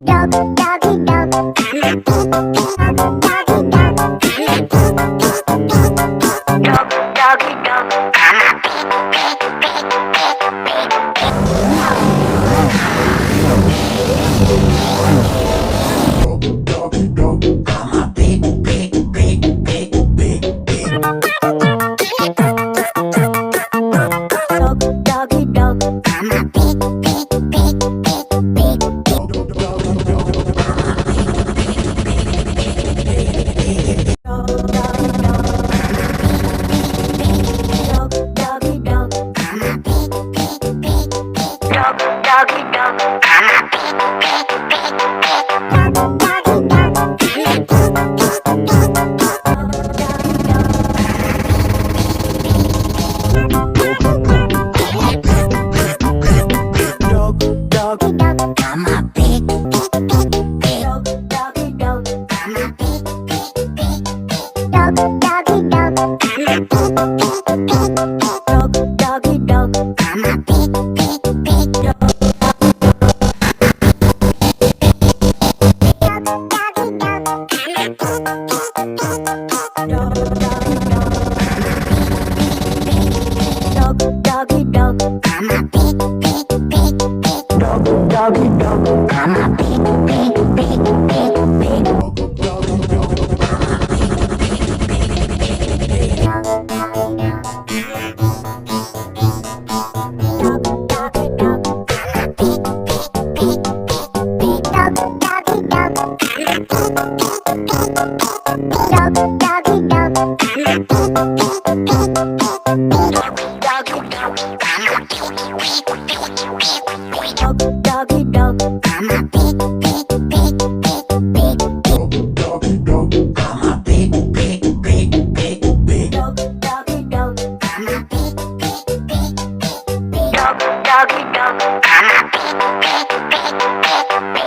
Dog, doggy, dog. Dog, doggy, dog. Dog, doggy, dog. Doggy dog, I'm a big, big, big, big, big, big. Doggy dog, I'm a big, big, big, big. Doggy dog, I'm a big, big, big, big. Doggy dog, I'm a big, big, big, big. Doggy dog, I'm a big, big, big, big. Doggy dog, I'm a big, big, big, big. Doggy dog, I'm a big, big, big, big. Doggy dog, I'm a big, big, big, big. Doggy dog, I'm a big, big, big, big, big. Doggy dog, I'm a big, big, big, big, big. Doggy dog, I'm a big, big, big, big, big. Doggy dog, I'm a big, big, big, big. Doggy dog.